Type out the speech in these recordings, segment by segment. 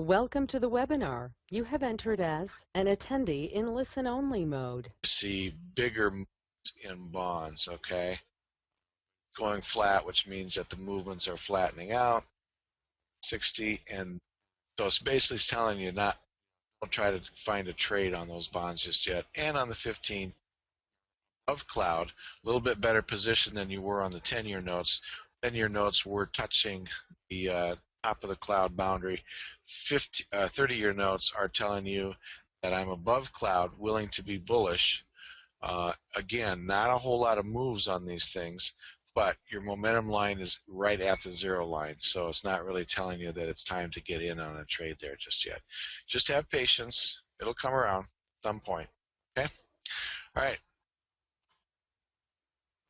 Welcome to the webinar. You have entered as an attendee in listen-only mode. See bigger moves in bonds, okay? Going flat, which means that the movements are flattening out, 60, and so it's basically telling you don't try to find a trade on those bonds just yet. And on the 15 of cloud, a little bit better position than you were on the 10-year notes. 10-year notes were touching the top of the cloud boundary. 30-year notes are telling you that I'm above cloud, willing to be bullish. Again, not a whole lot of moves on these things, but your momentum line is right at the zero line, so it's not really telling you that it's time to get in on a trade there just yet. Just have patience. It'll come around at some point. Okay? All right.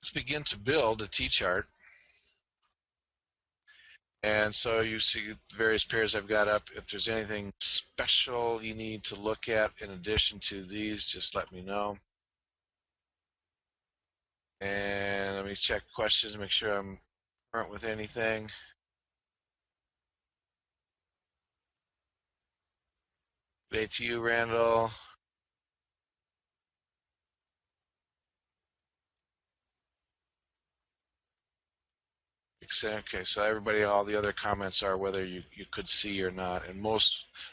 Let's begin to build a T-chart. And so you see the various pairs I've got up. If there's anything special you need to look at in addition to these, just let me know. And let me check questions, make sure I'm current with anything. Good day to you, Randall. Okay, so everybody, all the other comments are whether you could see or not. And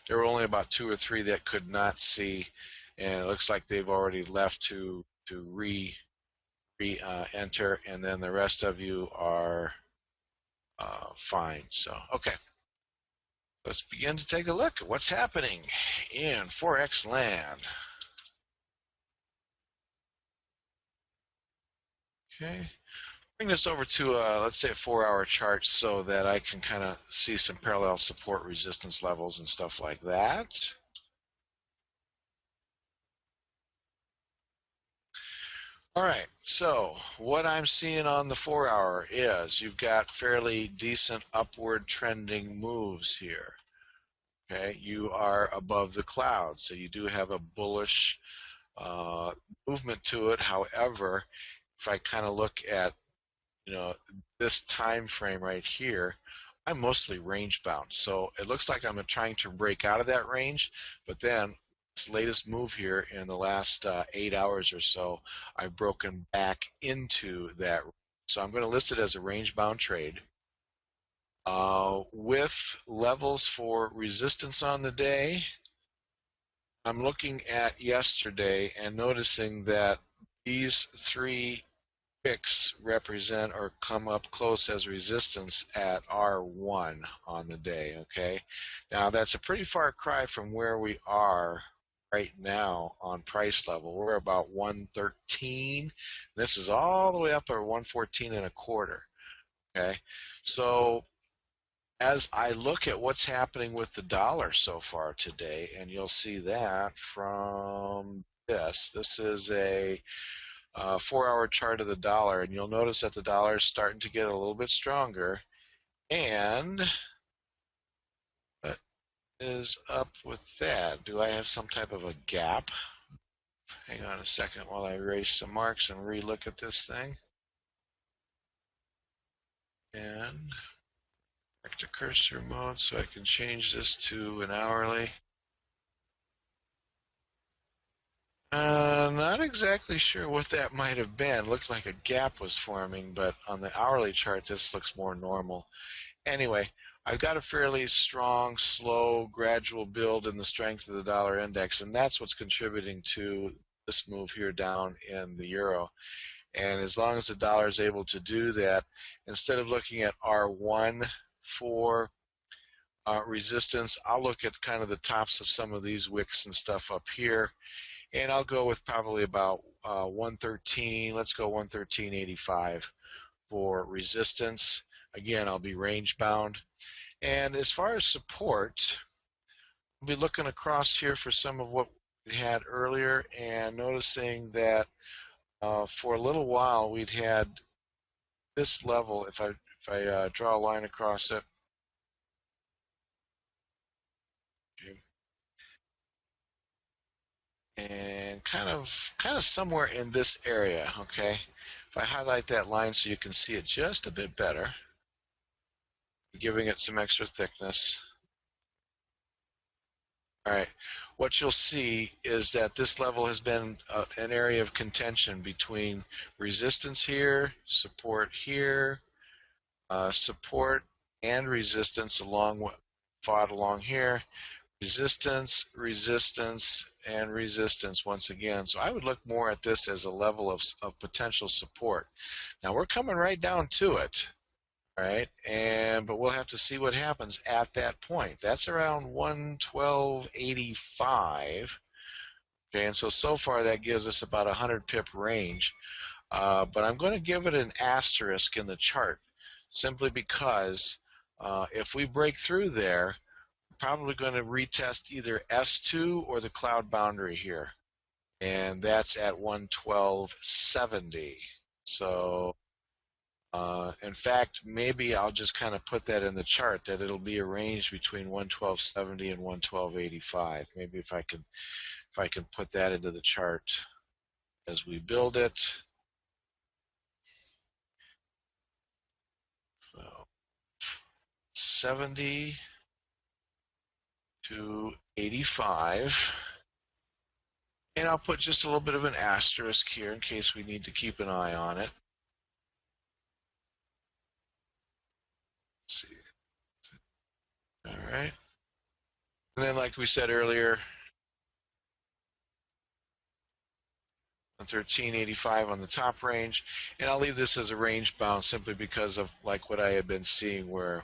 there were only about 2 or 3 that could not see. And it looks like they've already left to enter, and then the rest of you are fine. So, okay. Let's begin to take a look at what's happening in Forex land. Okay. Bring this over to, let's say, a 4-hour chart so that I can kind of see some parallel support resistance levels and stuff like that. All right, so what I'm seeing on the 4-hour is you've got fairly decent upward trending moves here. Okay, you are above the clouds, so you do have a bullish movement to it. However, if I kind of look at this time frame right here, I'm mostly range bound. So it looks like I'm trying to break out of that range, but then this latest move here in the last 8 hours or so, I've broken back into that. So I'm going to list it as a range bound trade. With levels for resistance on the day, I'm looking at yesterday and noticing that these 3 wicks represent or come up close as resistance at R1 on the day, okay? Now, that's a pretty far cry from where we are right now on price level. We're about 113. This is all the way up at 114 and a quarter, okay? So as I look at what's happening with the dollar so far today, and you'll see that from this is a 4-hour chart of the dollar, and you'll notice that the dollar is starting to get a little bit stronger. And what is up with that? Do I have some type of a gap? Hang on a second while I erase some marks and re-look at this thing. And back to cursor mode so I can change this to an hourly. Not exactly sure what that might have been. Looks like a gap was forming, but on the hourly chart, this looks more normal. Anyway, I've got a fairly strong, slow, gradual build in the strength of the dollar index, and that's what's contributing to this move here down in the euro. And as long as the dollar is able to do that, instead of looking at R1 for resistance, I'll look at kind of the tops of some of these wicks and stuff up here. And I'll go with probably about 113. Let's go 113.85 for resistance. Again, I'll be range bound. And as far as support, I'll be looking across here for some of what we had earlier and noticing that for a little while we'd had this level. If I draw a line across it, okay, and kind of somewhere in this area, okay? If I highlight that line so you can see it just a bit better, giving it some extra thickness. All right. What you'll see is that this level has been an area of contention between resistance here, support here, support and resistance fought along here, resistance, resistance, and resistance once again. So I would look more at this as a level of potential support. Now we're coming right down to it. All right, but we'll have to see what happens at that point. That's around 112.85. Okay, and so far that gives us about a 100 pip range. But I'm going to give it an asterisk in the chart simply because if we break through there, we're probably going to retest either S2 or the cloud boundary here. And that's at 112.70. So in fact, maybe I'll just kind of put that in the chart that it'll be a range between 112.70 and 112.85. Maybe if I can put that into the chart as we build it. So 70 to 85. And I'll put just a little bit of an asterisk here in case we need to keep an eye on it. Let's see. All right. And then like we said earlier, 1385 on the top range, and I'll leave this as a range bound simply because of like what I had been seeing where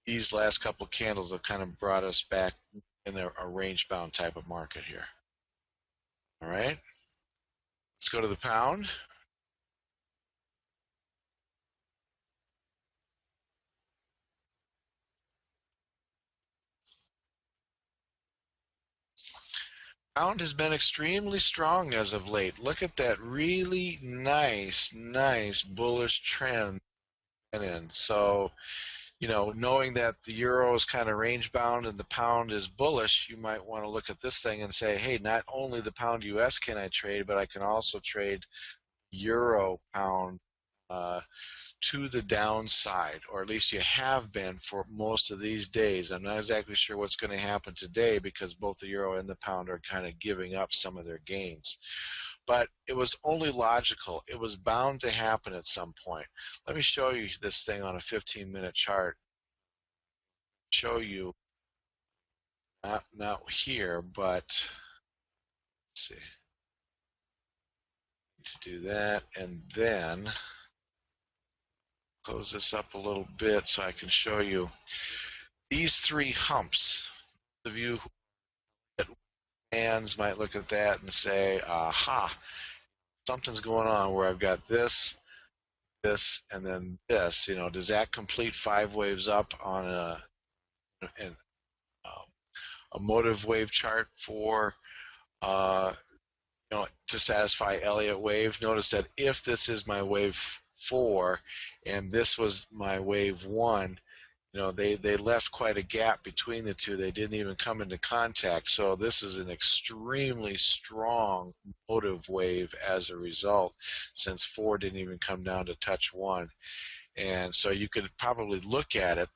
these last couple candles have kind of brought us back in a range bound type of market here. All right, let's go to the pound. Pound has been extremely strong as of late. Look at that really nice bullish trend in. So knowing that the euro is kind of range bound and the pound is bullish, you might want to look at this thing and say, hey, not only the pound US can I trade, but I can also trade euro pound to the downside, or at least you have been for most of these days. I'm not exactly sure what's going to happen today because both the euro and the pound are kind of giving up some of their gains. But it was only logical. It was bound to happen at some point. Let me show you this thing on a 15-minute chart. Show you, not here, but let's see. Let's do that, and then close this up a little bit so I can show you these three humps. The view fans might look at that and say, aha, something's going on where I've got this, this, and then this. Does that complete 5 waves up on a motive wave chart for to satisfy Elliott wave? Notice that if this is my wave 4 and this was my wave 1, they left quite a gap between the two. They didn't even come into contact. So this is an extremely strong motive wave as a result, since 4 didn't even come down to touch 1. And so you could probably look at it,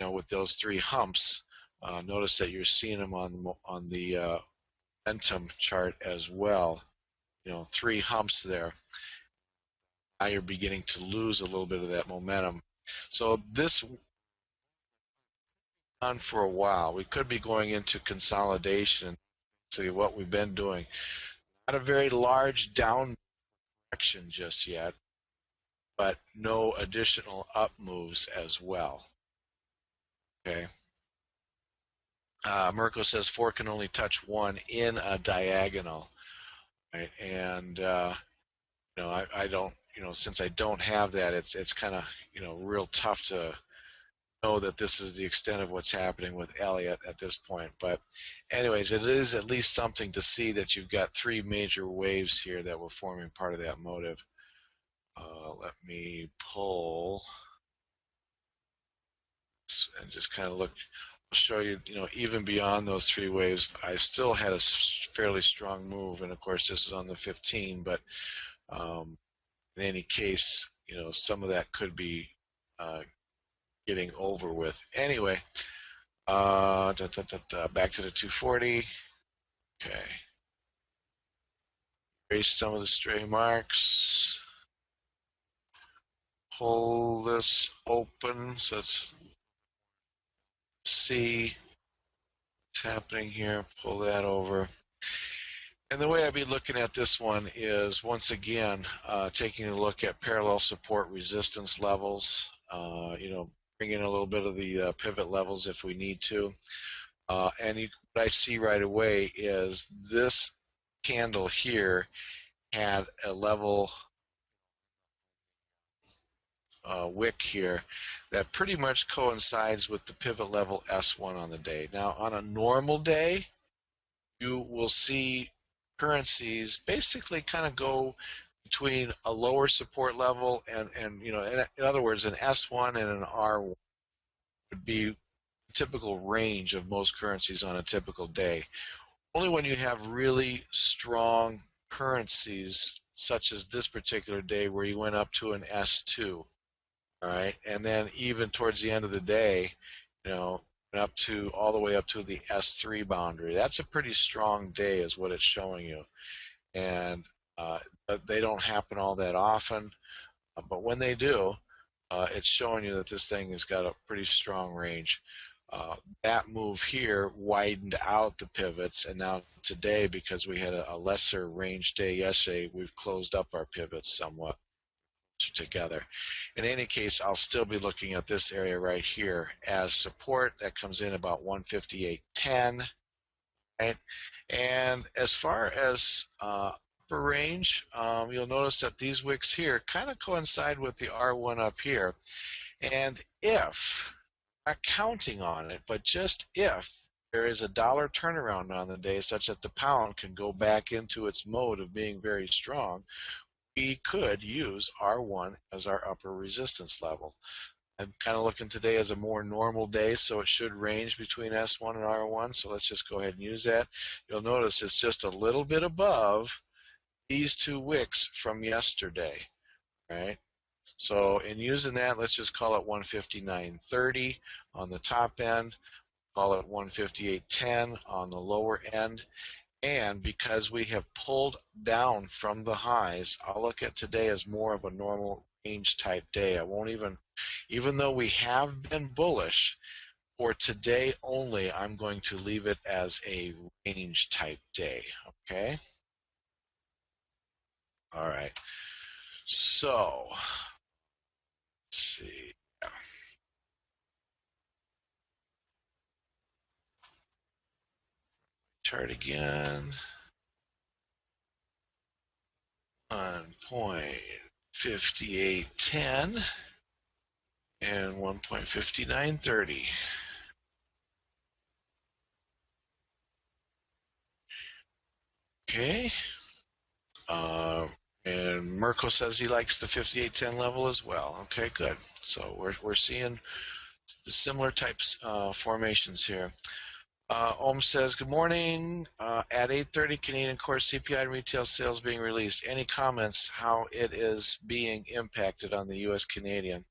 with those 3 humps. Notice that you're seeing them on the momentum chart as well. 3 humps there. Now you're beginning to lose a little bit of that momentum. So this on for a while. We could be going into consolidation. See what we've been doing. Not a very large down direction just yet, but no additional up moves as well. Okay. Mirko says 4 can only touch 1 in a diagonal, right? And I don't, since I don't have that, it's kind of real tough to know that this is the extent of what's happening with Elliott at this point. But anyways, it is at least something to see that you've got 3 major waves here that were forming part of that motive. Let me pull and just kind of look. I'll show you, even beyond those 3 waves, I still had a fairly strong move. And of course, this is on the 15, but in any case, some of that could be getting over with. Anyway, Back to the 240. Okay. Erase some of the stray marks. Pull this open so let's see what's happening here. Pull that over. And the way I'd be looking at this one is, once again, taking a look at parallel support resistance levels, bring in a little bit of the pivot levels if we need to. What I see right away is this candle here had a level wick here that pretty much coincides with the pivot level S1 on the day. Now, on a normal day, you will see currencies basically kind of go between a lower support level and in other words, an S1 and an R1 would be the typical range of most currencies on a typical day. Only when you have really strong currencies, such as this particular day where you went up to an S2, all right, and then even towards the end of the day, up to all the way up to the S3 boundary. That's a pretty strong day, is what it's showing you, and they don't happen all that often, but when they do, it's showing you that this thing has got a pretty strong range. That move here widened out the pivots, and now today, because we had a lesser range day yesterday, we've closed up our pivots somewhat together. In any case, I'll still be looking at this area right here as support. That comes in about 158.10, right? And as far as upper range, you'll notice that these wicks here kind of coincide with the R1 up here. And if, not counting on it, but just if there is a dollar turnaround on the day such that the pound can go back into its mode of being very strong, we could use R1 as our upper resistance level. I'm kind of looking today as a more normal day, so it should range between S1 and R1, so let's just go ahead and use that. You'll notice it's just a little bit above these two wicks from yesterday, right? So in using that, let's just call it 159.30 on the top end, call it 158.10 on the lower end. And because we have pulled down from the highs, I'll look at today as more of a normal range type day. I won't even though we have been bullish, for today only, I'm going to leave it as a range type day, okay? All right, so let's see. Chart again on 0.5810 and 1.5930. Okay. And Mirko says he likes the 5810 level as well. Okay, good. So we're seeing the similar types formations here. Ohm says, good morning. At 8:30, Canadian core CPI and retail sales being released. Any comments how it is being impacted on the U.S. Canadian?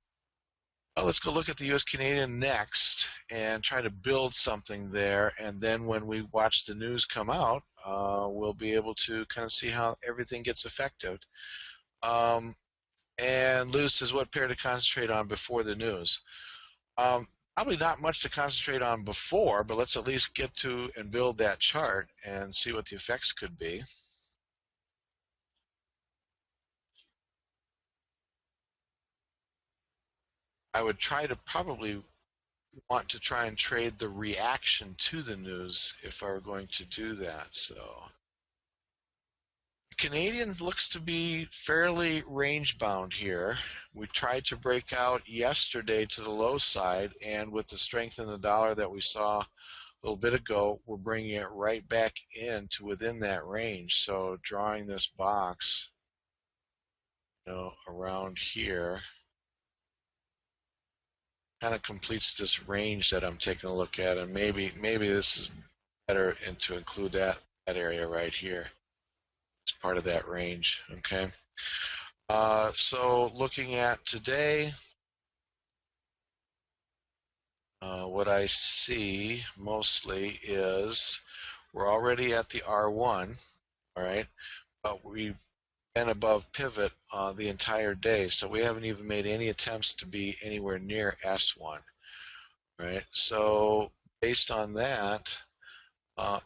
Well, let's go look at the U.S. Canadian next and try to build something there. And then when we watch the news come out, we'll be able to kind of see how everything gets affected. And Lou says, what pair to concentrate on before the news? Probably not much to concentrate on before, but let's at least get to and build that chart and see what the effects could be. I would try to probably want to try and trade the reaction to the news if I were going to do that. So Canadian looks to be fairly range bound here. We tried to break out yesterday to the low side, and with the strength in the dollar that we saw a little bit ago, we're bringing it right back into within that range. So drawing this box, around here kind of completes this range that I'm taking a look at, and maybe this is better to include that area right here. It's part of that range, okay? So looking at today, what I see mostly is we're already at the R1, all right, but we've been above pivot the entire day, so we haven't even made any attempts to be anywhere near S1, right? So based on that,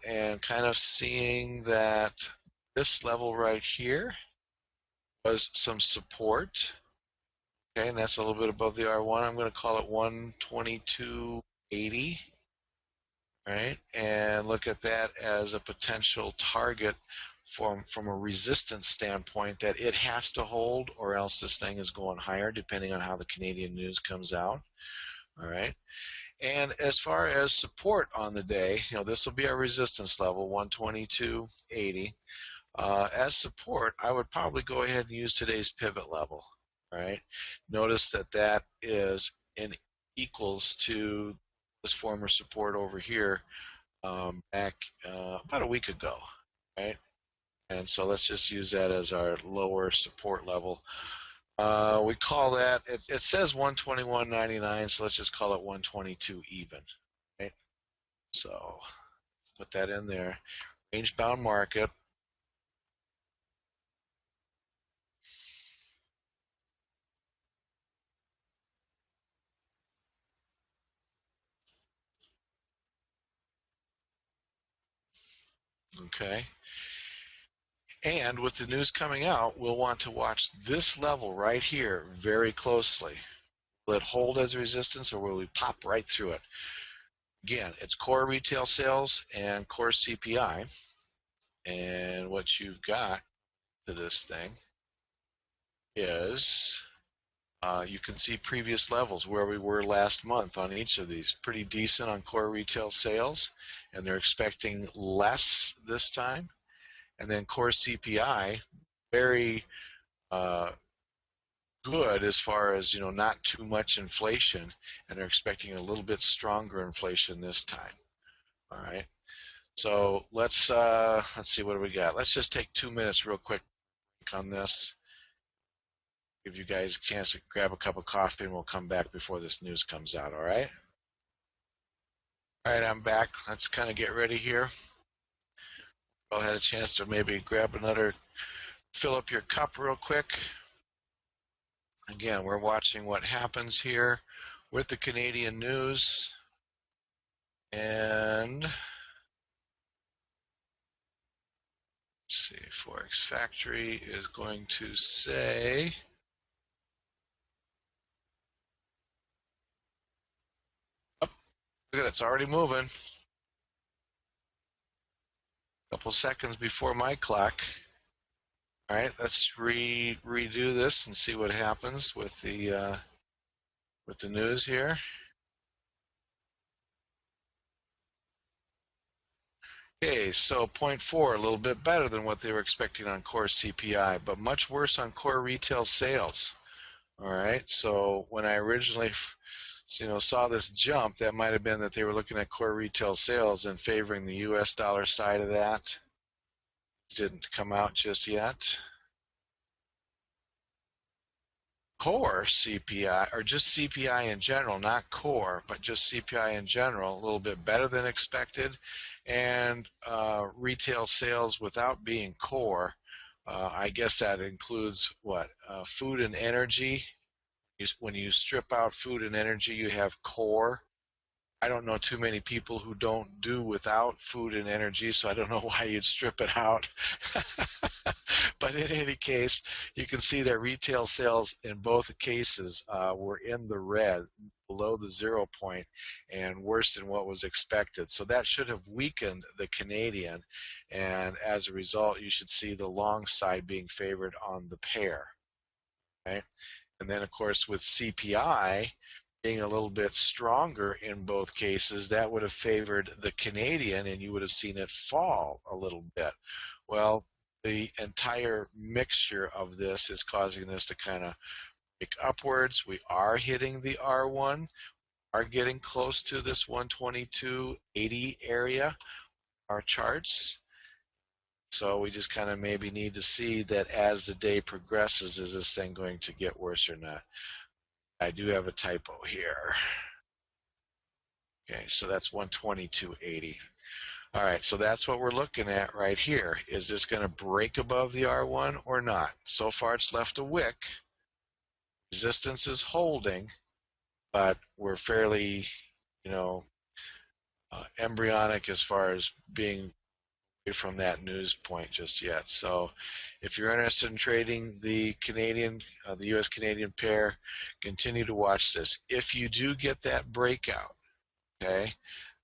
and kind of seeing that this level right here was some support, okay, and that's a little bit above the R1. I'm going to call it 122.80, right? And look at that as a potential target from a resistance standpoint that it has to hold, or else this thing is going higher depending on how the Canadian news comes out. All right. And as far as support on the day, this will be our resistance level, 122.80. As support, I would probably go ahead and use today's pivot level. All right. Notice that that is in equals to this former support over here back about a week ago, right? And so let's just use that as our lower support level. We call that, it says 121.99, so let's just call it 122 even, right? So put that in there. Range bound market. Okay. And with the news coming out, we'll want to watch this level right here very closely. Will it hold as resistance, or will we pop right through it? Again, it's core retail sales and core CPI. And what you've got to this thing is you can see previous levels where we were last month on each of these. Pretty decent on core retail sales, and they're expecting less this time. And then core CPI, very good as far as, not too much inflation, and they're expecting a little bit stronger inflation this time. All right. So let's see, what do we got? Let's just take 2 minutes real quick on this. Give you guys a chance to grab a cup of coffee, and we'll come back before this news comes out, all right? All right, I'm back. Let's kind of get ready here. I had a chance to maybe grab another, fill up your cup real quick. Again, we're watching what happens here with the Canadian news. And let's see, Forex Factory is going to say, oh, look at it, it's already moving. A couple seconds before my clock. All right, let's redo this and see what happens with the news here. Okay, so 0.4, a little bit better than what they were expecting on core CPI, but much worse on core retail sales. All right, so when I originally saw this jump, that might have been that they were looking at core retail sales and favoring the US dollar side of that. Didn't come out just yet. Core CPI, or just CPI in general, not core, but just CPI in general, a little bit better than expected. And retail sales without being core, I guess that includes what? Food and energy. When you strip out food and energy, you have core. I don't know too many people who don't do without food and energy, so I don't know why you'd strip it out. But in any case, you can see that retail sales in both cases were in the red, below the 0 point, and worse than what was expected. So that should have weakened the Canadian, and as a result, you should see the long side being favored on the pair. Right? And then, of course, with CPI being a little bit stronger in both cases, that would have favored the Canadian, and you would have seen it fall a little bit. Well, the entire mixture of this is causing this to kind of break upwards. We are hitting the R1, are getting close to this 122.80 area, our charts. So we just kind of maybe need to see that as the day progresses, is this thing going to get worse or not? I do have a typo here. Okay, so that's 122.80. All right, so that's what we're looking at right here. Is this going to break above the R1 or not? So far it's left a wick. Resistance is holding, but we're fairly, you know, embryonic as far as being away from that news point just yet. So if you're interested in trading the the U.S. Canadian pair, continue to watch this. If you do get that breakout, okay,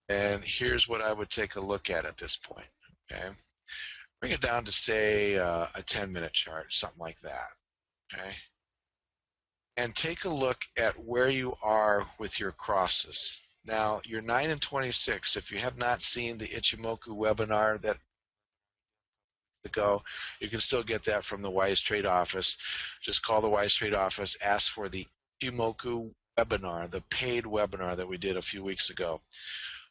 then here's what I would take a look at this point, okay. Bring it down to, say, a 10-minute chart, something like that, okay? And take a look at where you are with your crosses. Now, your 9 and 26, if you have not seen the Ichimoku webinar that ago, you can still get that from the Wise Trade office. Just call the Wise Trade office, ask for the Ichimoku webinar, the paid webinar that we did a few weeks ago.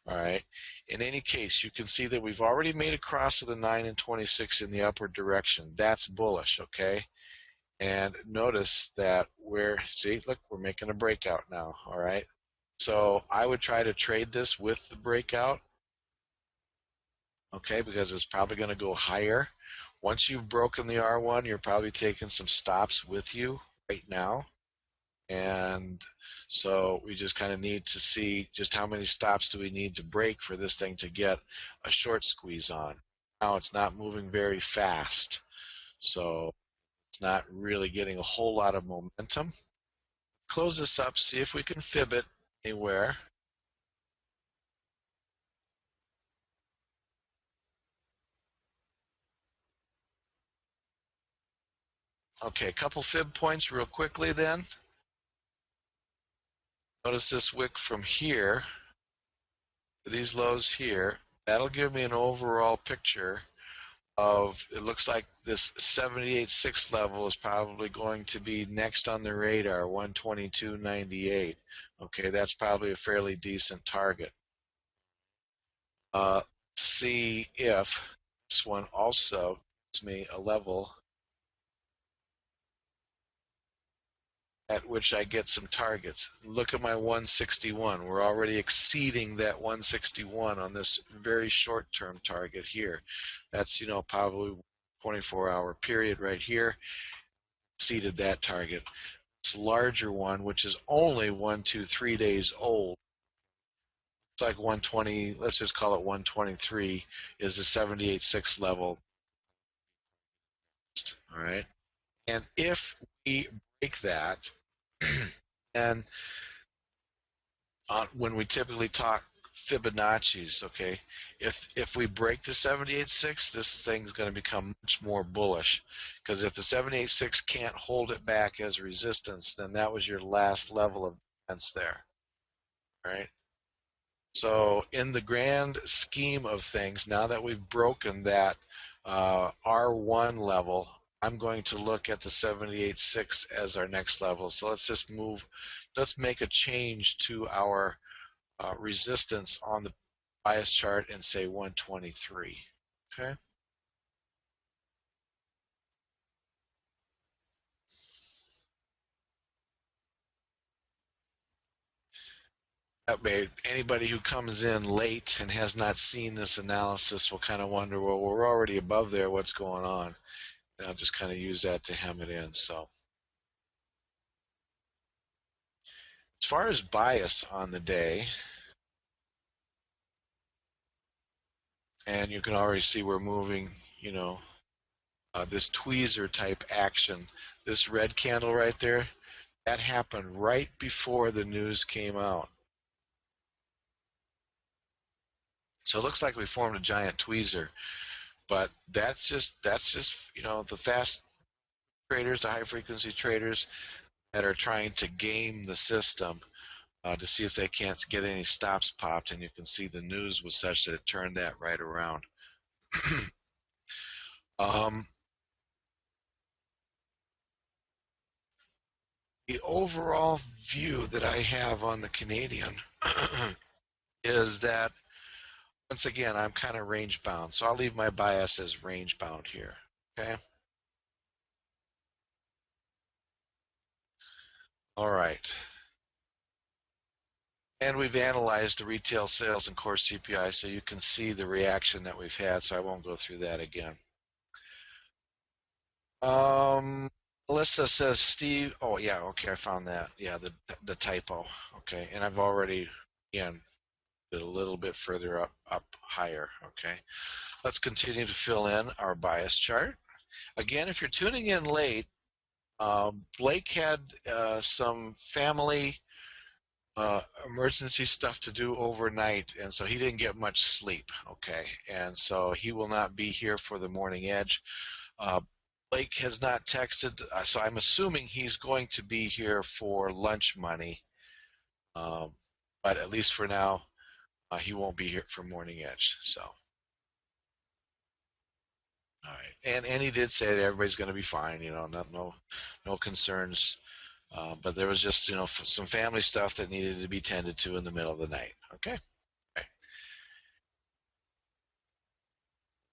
All right. In any case, you can see that we've already made a cross of the 9 and 26 in the upward direction. That's bullish, okay? And notice that see, look, we're making a breakout now, all right? So I would try to trade this with the breakout, okay, because it's probably going to go higher. Once you've broken the R1, you're probably taking some stops with you right now. And so we just kind of need to see just how many stops do we need to break for this thing to get a short squeeze on. Now it's not moving very fast, so it's not really getting a whole lot of momentum. Close this up, see if we can fib it anywhere. Okay, a couple fib points real quickly then. Notice this wick from here to these lows here. That'll give me an overall picture of, it looks like this 78.6 level is probably going to be next on the radar, 122.98. Okay, that's probably a fairly decent target. See if this one also gives me a level at which I get some targets. Look at my 161. We're already exceeding that 161 on this very short-term target here. That's, probably 24-hour period right here. Exceeded that target. This larger one, which is only 1, 2, 3 days old, it's like 120, let's just call it 123, is the 78.6 level. All right. And if we break that, and when we typically talk Fibonacci's, okay, if we break the 78.6, this thing's going to become much more bullish, because if the 78.6 can't hold it back as resistance, then that was your last level of defense there, right? So in the grand scheme of things, now that we've broken that R1 level, I'm going to look at the 78.6 as our next level. So let's make a change to our resistance on the bias chart and say 123. Okay. That way, anybody who comes in late and has not seen this analysis will kind of wonder, well, we're already above there. What's going on? And I'll just kind of use that to hem it in. So as far as bias on the day, and you can already see we're moving, this tweezer type action. This red candle right there, that happened right before the news came out. So it looks like we formed a giant tweezer, but that's just the fast traders, the high frequency traders that are trying to game the system to see if they can't get any stops popped, and you can see the news was such that it turned that right around. The overall view that I have on the Canadian is that, once again, I'm kind of range bound, so I'll leave my bias as range bound here. Okay. All right. And we've analyzed the retail sales and core CPI, so you can see the reaction that we've had, so I won't go through that again. Melissa says, Steve, oh yeah, okay, I found that. Yeah, the typo. Okay, and I've already, again, did a little bit further up higher. Okay, let's continue to fill in our bias chart. Again, if you're tuning in late, Blake had some family emergency stuff to do overnight, and so he didn't get much sleep. Okay, and so he will not be here for the morning edge. Blake has not texted, so I'm assuming he's going to be here for lunch money. Um, but at least for now, he won't be here for morning edge. So, all right, and he did say that everybody's going to be fine. You know, no concerns. But there was just some family stuff that needed to be tended to in the middle of the night. Okay.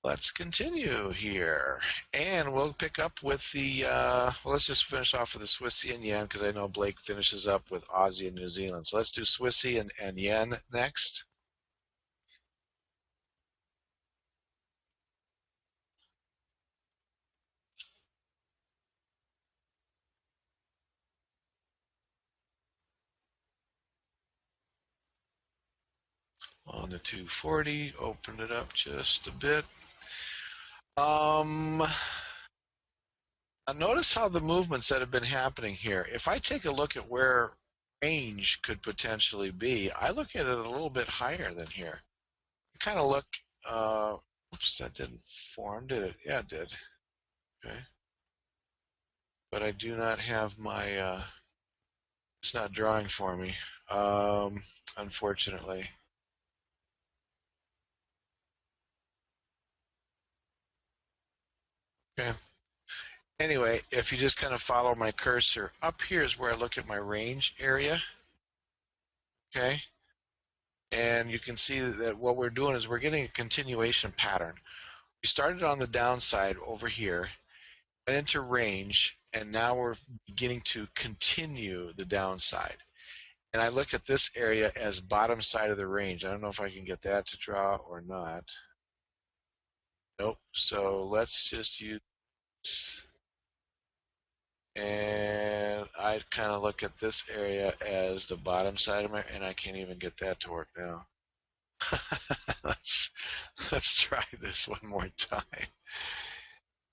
Let's continue here, and we'll pick up with the. Well, let's just finish off with the Swissy and yen because I know Blake finishes up with Aussie and New Zealand. So let's do Swissy and yen next. On the 240, open it up just a bit. Notice how the movements that have been happening here. If I take a look at where range could potentially be, I look at it a little bit higher than here. I kind of look. Oops, that didn't form, did it? Yeah, it did. Okay. But I do not have my, it's not drawing for me, unfortunately. Okay. Anyway, if you just kind of follow my cursor, up here is where I look at my range area. Okay. And you can see that what we're doing is we're getting a continuation pattern. We started on the downside over here, went into range, and now we're beginning to continue the downside. And I look at this area as bottom side of the range. I don't know if I can get that to draw or not. Nope. So let's just use, and I kind of look at this area as the bottom side of my, and I can't even get that to work now. let's let's try this one more time.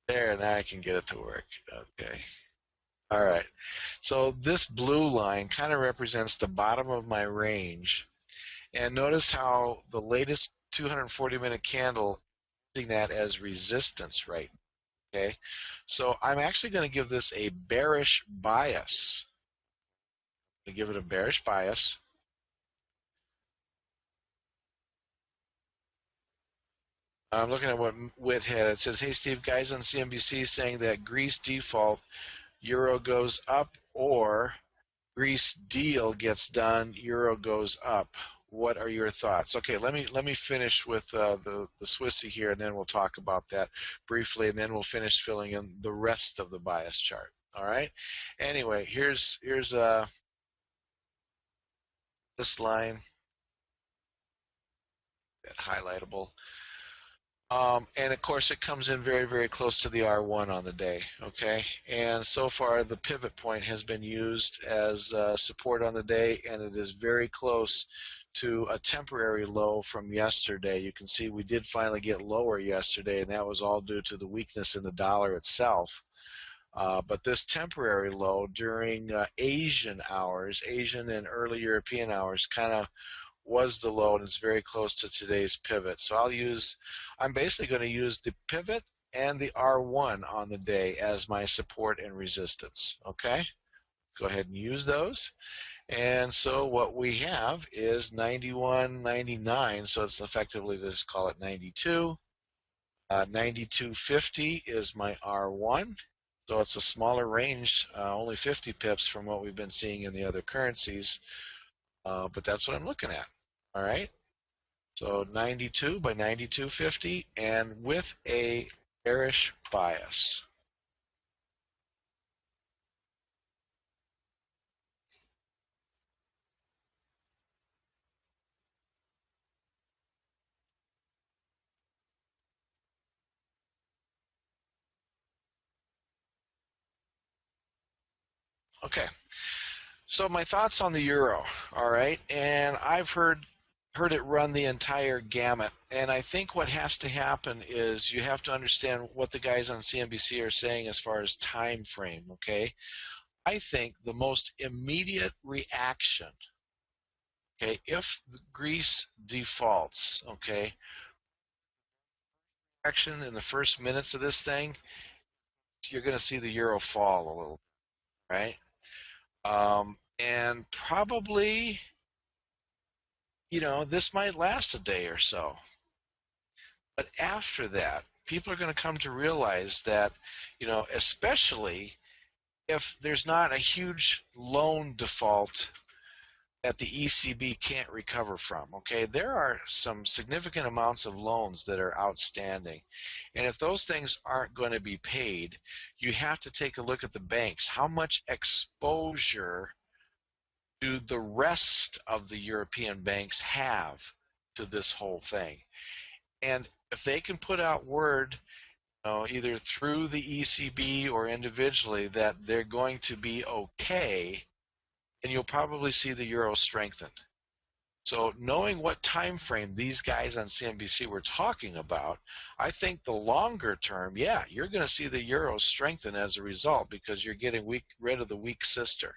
There, now I can get it to work. Okay. All right. So this blue line kind of represents the bottom of my range. And notice how the latest 240-minute candle using that as resistance right. Okay. So I'm actually going to give this a bearish bias. I'm going to give it a bearish bias. I'm looking at what Witt had. It says, hey, Steve, guys on CNBC saying that Greece default, euro goes up, or Greece deal gets done, euro goes up. What are your thoughts? Okay, let me finish with the Swissy here, and then we'll talk about that briefly, and then we'll finish filling in the rest of the bias chart. All right. Anyway, here's this line, that highlightable. And of course, it comes in very, very close to the R1 on the day, okay? And so far, the pivot point has been used as support on the day, and it is very close to a temporary low from yesterday. You can see we did finally get lower yesterday, and that was all due to the weakness in the dollar itself. But this temporary low during Asian hours, Asian and early European hours, kind of was the low, and it's very close to today's pivot. So I'm basically going to use the pivot and the R1 on the day as my support and resistance. Okay, go ahead and use those. And so what we have is 91.99, so it's effectively, let's call it 92. 92.50 is my R1. So it's a smaller range, only 50 pips from what we've been seeing in the other currencies. But that's what I'm looking at. All right. So 92 by 92.50, and with a bearish bias. Okay. So my thoughts on the euro, all right, and I've heard it run the entire gamut, and I think what has to happen is you have to understand what the guys on CNBC are saying as far as time frame. Okay, I think the most immediate reaction, okay, if Greece defaults, okay, action in the first minutes of this thing, you're going to see the euro fall a little, right? And probably, this might last a day or so. But after that, people are going to come to realize that, especially if there's not a huge loan default that the ECB can't recover from. Okay, there are some significant amounts of loans that are outstanding. And if those things aren't going to be paid, you have to take a look at the banks. How much exposure do the rest of the European banks have to this whole thing? And if they can put out word, either through the ECB or individually, that they're going to be okay, and you'll probably see the euro strengthen. So knowing what time frame these guys on CNBC were talking about, I think the longer term, yeah, you're going to see the euro strengthen as a result because you're getting rid of the weak sister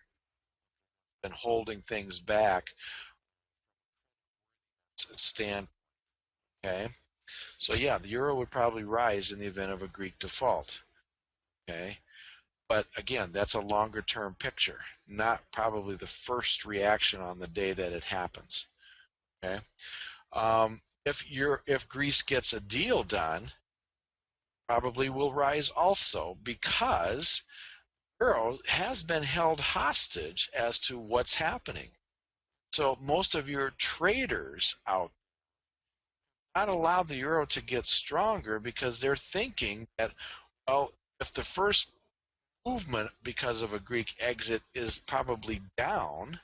and holding things back. Stand, okay. So yeah, the euro would probably rise in the event of a Greek default. Okay. But again, that's a longer term picture, not probably the first reaction on the day that it happens. Okay. If Greece gets a deal done, probably will rise also because euro has been held hostage as to what's happening. So most of your traders out not allowed the euro to get stronger because they're thinking that, well, if the first movement because of a Greek exit is probably down,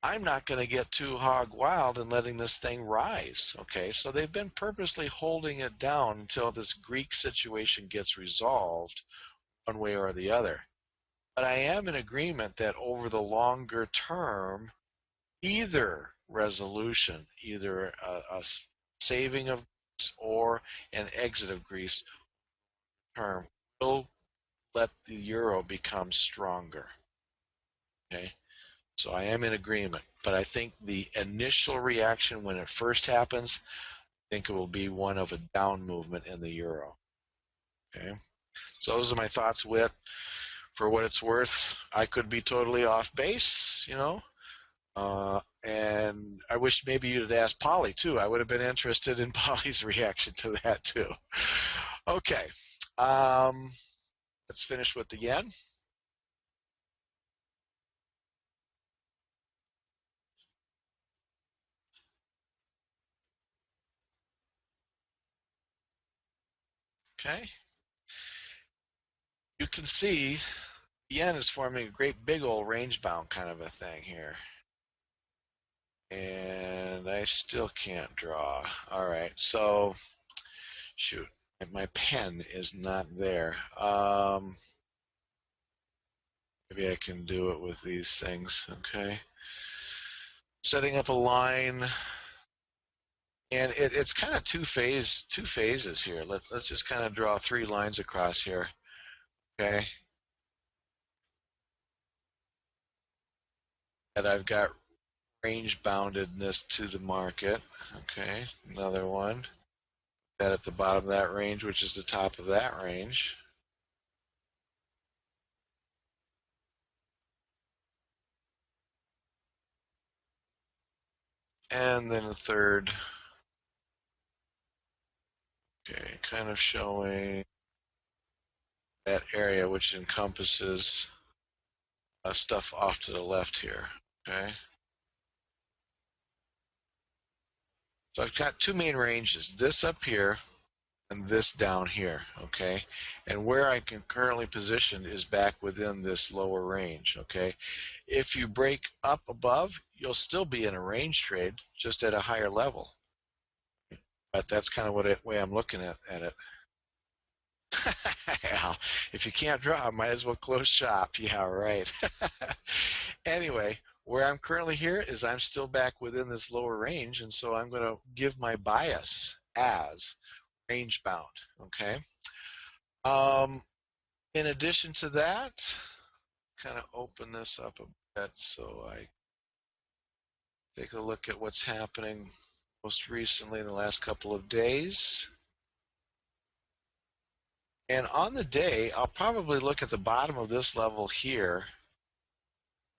I'm not going to get too hog wild and letting this thing rise. Okay, so they've been purposely holding it down until this Greek situation gets resolved one way or the other. But I am in agreement that over the longer term, either resolution, either a saving of Greece or an exit of Greece term, will let the euro become stronger. Okay, so I am in agreement, but I think the initial reaction when it first happens, I think it will be one of a down movement in the euro. Okay, so those are my thoughts. For what it's worth, I could be totally off base, and I wish maybe you'd have asked Polly too. I would have been interested in Polly's reaction to that too. Okay, let's finish with the yen. Okay, you can see the yen is forming a great big old range bound kind of a thing here. And I still can't draw. All right, so shoot, my pen is not there. Maybe I can do it with these things. Okay, setting up a line, and it's kind of two phases here. Let's just kind of draw 3 lines across here. Okay, and I've got range boundedness to the market. Okay, another one. That at the bottom of that range, which is the top of that range. And then a third. Okay, kind of showing that area which encompasses stuff off to the left here. Okay, so I've got 2 main ranges, this up here and this down here. Okay, and where I can currently position is back within this lower range. Okay, if you break up above, you'll still be in a range trade, just at a higher level. But that's kind of what way I'm looking at it. Well, if you can't draw, might as well close shop. Yeah, right. Anyway, where I'm currently here is I'm still back within this lower range, and so I'm going to give my bias as range bound. Okay. Um, in addition to that, kind of open this up a bit so I take a look at what's happening most recently in the last couple of days. And on the day, I'll probably look at the bottom of this level here,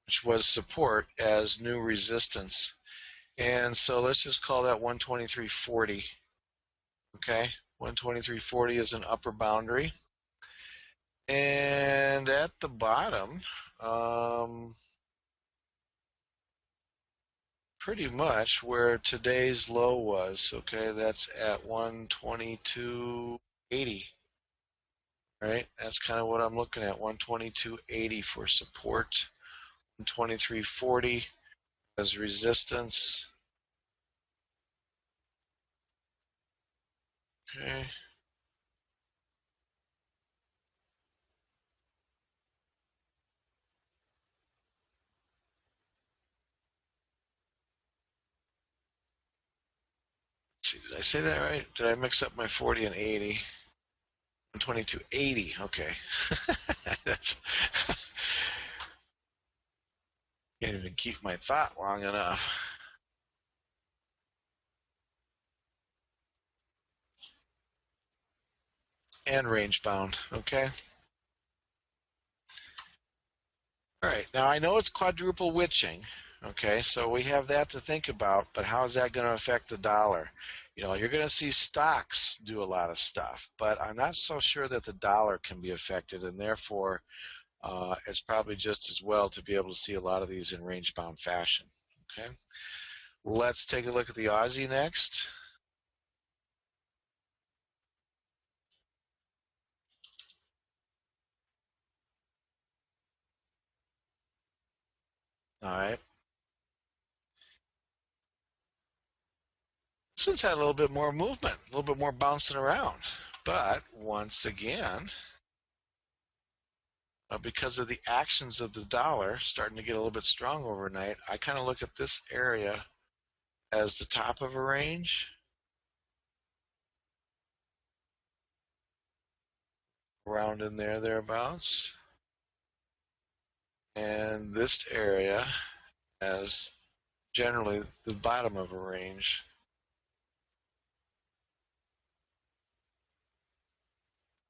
which was support, as new resistance. And so let's just call that 123.40. Okay, 123.40 is an upper boundary. And at the bottom, pretty much where today's low was. Okay, that's at 122.80. Right, that's kind of what I'm looking at. 122.80 for support, 123.40 as resistance. Okay. Let's see, did I say that right? Did I mix up my 40 and 80? 122.80. Okay. That's can't even keep my thought long enough. And range bound. Okay. All right. Now I know it's quadruple witching. Okay, so we have that to think about, but how is that going to affect the dollar? You know, you're going to see stocks do a lot of stuff, but I'm not so sure that the dollar can be affected, and therefore it's probably just as well to be able to see a lot of these in range-bound fashion. Okay, let's take a look at the Aussie next. All right, this one's had a little bit more movement, a little bit more bouncing around, but once again, because of the actions of the dollar starting to get a little bit strong overnight, I kind of look at this area as the top of a range, around in there, thereabouts, and this area as generally the bottom of a range.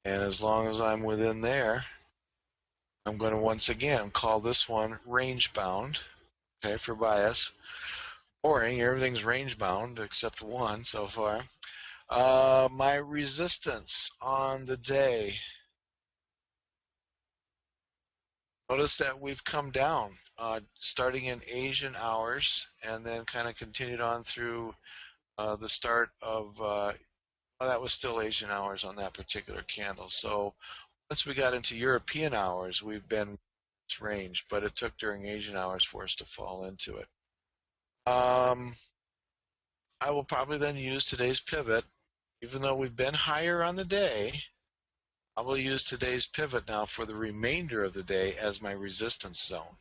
And as long as I'm within there, I'm going to once again call this one range bound, okay, for bias. Boring, everything's range bound except one so far. My resistance on the day. Notice that we've come down, starting in Asian hours, and then kind of continued on through the start of, well, that was still Asian hours on that particular candle. So once we got into European hours, we've been in this range, but it took during Asian hours for us to fall into it. I will probably then use today's pivot, even though we've been higher on the day. I will use today's pivot now for the remainder of the day as my resistance zone,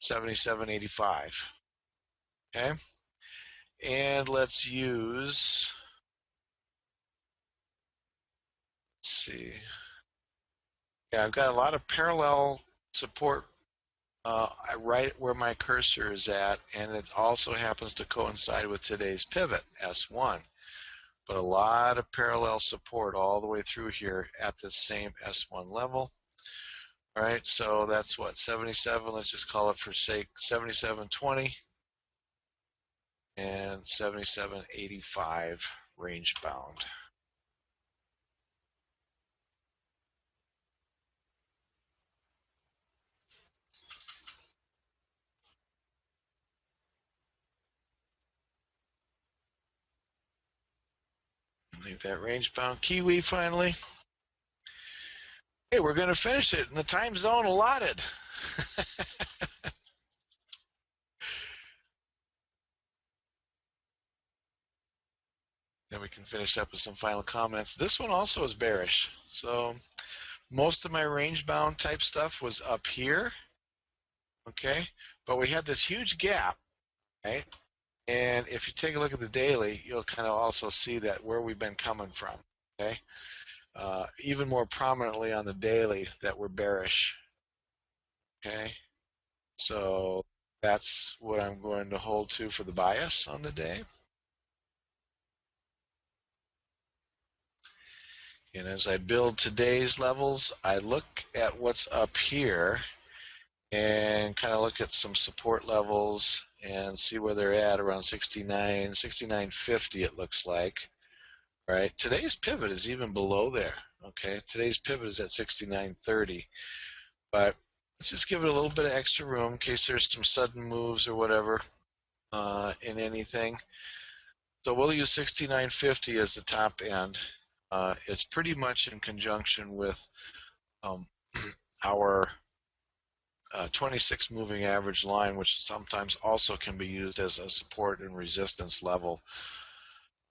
77.85. Okay, and let's use, let's see, yeah, I've got a lot of parallel support right where my cursor is at, and it also happens to coincide with today's pivot, S1. But a lot of parallel support all the way through here at the same S1 level. All right, so that's what, 77, let's just call it for sake 77.20 and 77.85 range bound. Leave that range bound Kiwi finally. Hey, we're going to finish it in the time zone allotted. Then we can finish up with some final comments. This one also is bearish. So most of my range bound type stuff was up here, okay? But we had this huge gap, right? And if you take a look at the daily, you'll kind of also see that where we've been coming from, okay? Even more prominently on the daily that we're bearish, okay? So that's what I'm going to hold to for the bias on the day. And as I build today's levels, I look at what's up here and kind of look at some support levels and see where they're at around 69, 69.50 it looks like, right? Today's pivot is even below there, okay? Today's pivot is at 69.30, but let's just give it a little bit of extra room in case there's some sudden moves or whatever in anything. So we'll use 69.50 as the top end. It's pretty much in conjunction with our 26 moving average line, which sometimes also can be used as a support and resistance level.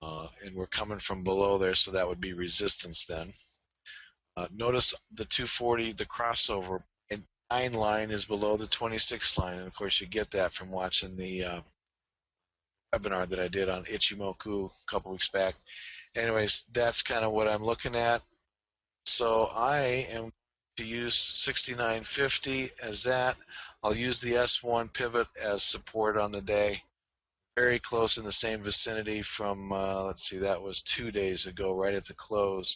And we're coming from below there, so that would be resistance then. Notice the 240, the crossover, and 9 line is below the 26 line. And of course, you get that from watching the webinar that I did on Ichimoku a couple weeks back. Anyways, that's kind of what I'm looking at. So I am to use 69.50 as that. I'll use the S1 pivot as support on the day. Very close in the same vicinity from, let's see, that was 2 days ago, right at the close,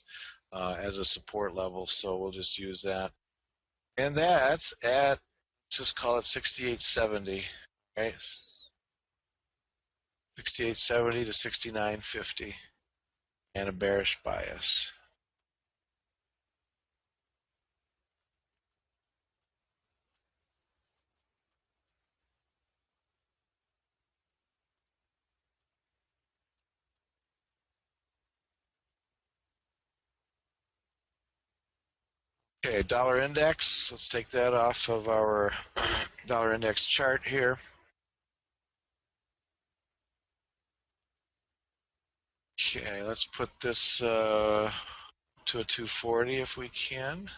as a support level. So we'll just use that. And that's at, let's just call it 68.70, right? 68.70 to 69.50 and a bearish bias. Okay, dollar index, let's take that off of our dollar index chart here. Okay, let's put this to a 240 if we can.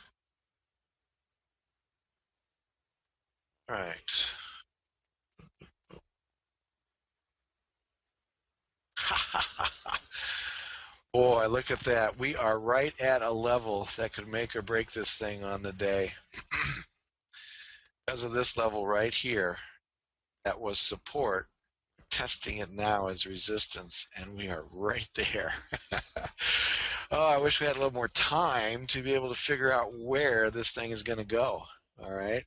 All right. Boy, look at that. We are right at a level that could make or break this thing on the day. Because of this level right here, that was support. Testing it now as resistance, and we are right there. Oh, I wish we had a little more time to be able to figure out where this thing is going to go. All right.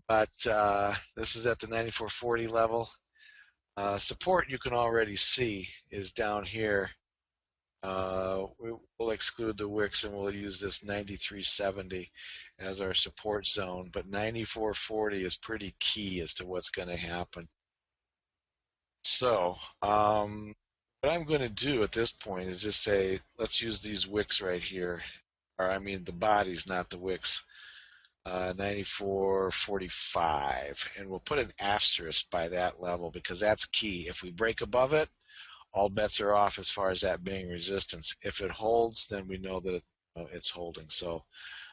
But this is at the 94.40 level. Support you can already see is down here. We'll exclude the wicks and we'll use this 93.70 as our support zone, but 94.40 is pretty key as to what's going to happen. So what I'm going to do at this point is just say, let's use these wicks right here, or I mean the bodies, not the wicks. 94.45, and we'll put an asterisk by that level because that's key. If we break above it, all bets are off as far as that being resistance. If it holds, then we know that it's holding. So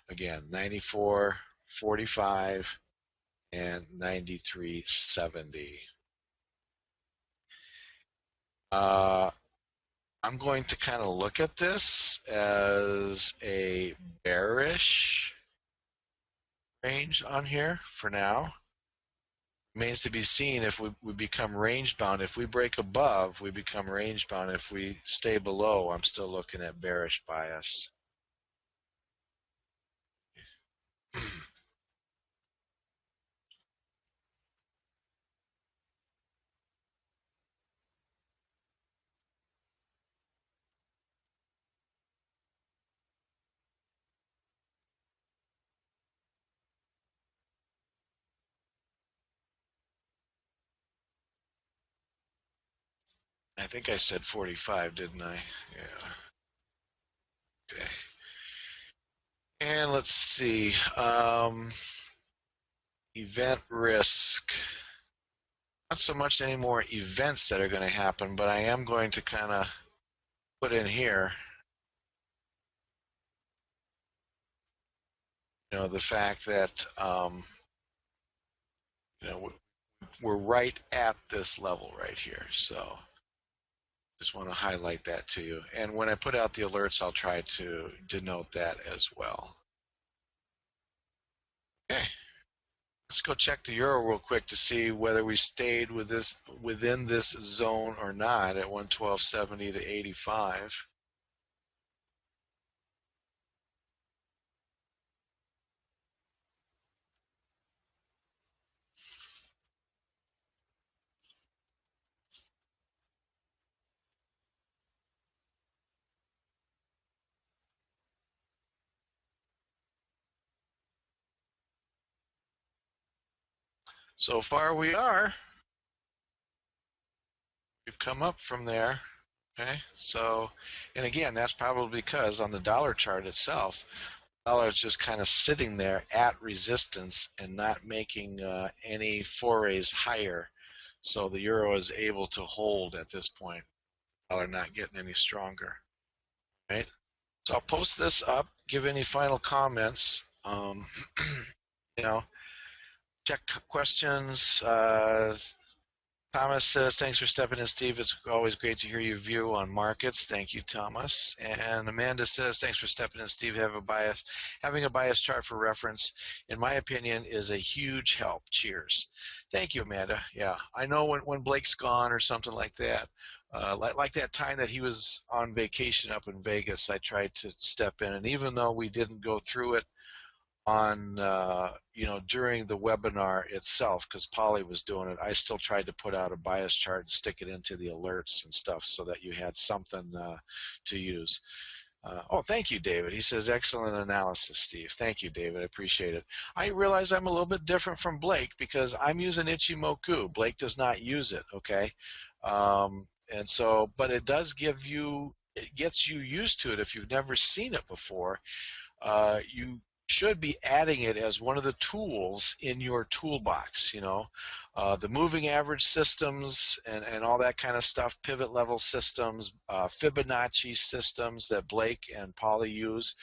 again, 94.45 and 93.70. I'm going to kind of look at this as a bearish range on here for now. Remains to be seen if we become range bound. If we break above, we become range bound. If we stay below, I'm still looking at bearish bias. I think I said 45, didn't I? Yeah. Okay. And let's see. Event risk. Not so much any more events that are going to happen, but I am going to kind of put in here, the fact that we're right at this level right here. So just want to highlight that to you. And when I put out the alerts, I'll try to denote that as well. Okay, let's go check the euro real quick to see whether we stayed within this zone or not at 112.70 to 85. So far we are. We've come up from there. Okay, so, and again, that's probably because on the dollar chart itself, the dollar is just kind of sitting there at resistance and not making any forays higher. So the euro is able to hold at this point. The dollar not getting any stronger. Right? So I'll post this up, give any final comments. You know, check questions. Thomas says, thanks for stepping in, Steve. It's always great to hear your view on markets. Thank you, Thomas. And Amanda says, thanks for stepping in, Steve. Having a bias chart for reference, in my opinion, is a huge help. Cheers. Thank you, Amanda. Yeah, I know when Blake's gone or something like that, like that time that he was on vacation up in Vegas, I tried to step in. And even though we didn't go through it on during the webinar itself, because Polly was doing it, I still tried to put out a bias chart and stick it into the alerts and stuff so that you had something to use. Oh, thank you, David. He says, excellent analysis, Steve. Thank you, David. I appreciate it. I realize I'm a little bit different from Blake because I'm using Ichimoku. Blake does not use it, okay? And so, but it does give you, it gets you used to it if you've never seen it before. You should be adding it as one of the tools in your toolbox. The moving average systems and all that kind of stuff, pivot level systems, Fibonacci systems that Blake and Polly use,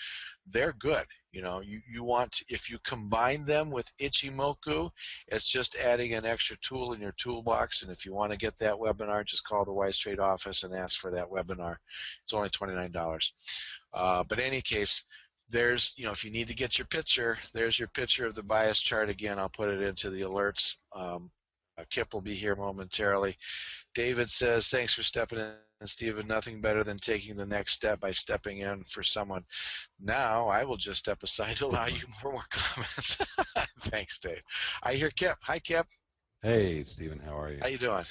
they're good. You want, if you combine them with Ichimoku, it's just adding an extra tool in your toolbox. And if you want to get that webinar, just call the Wise Trade office and ask for that webinar. It's only $29. But in any case, there's, if you need to get your picture, there's your picture of the bias chart. Again, I'll put it into the alerts. Kip will be here momentarily. David says, thanks for stepping in, Stephen. Nothing better than taking the next step by stepping in for someone. Now I will just step aside to allow you more comments. Thanks, Dave. I hear Kip. Hi, Kip. Hey, Stephen. How are you? How you doing?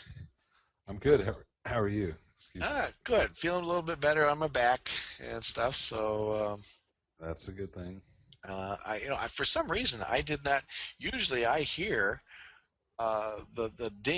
I'm good. How are you? Excuse me. Good. Feeling a little bit better on my back and stuff. So that's a good thing. For some reason I did not. Usually I hear the ding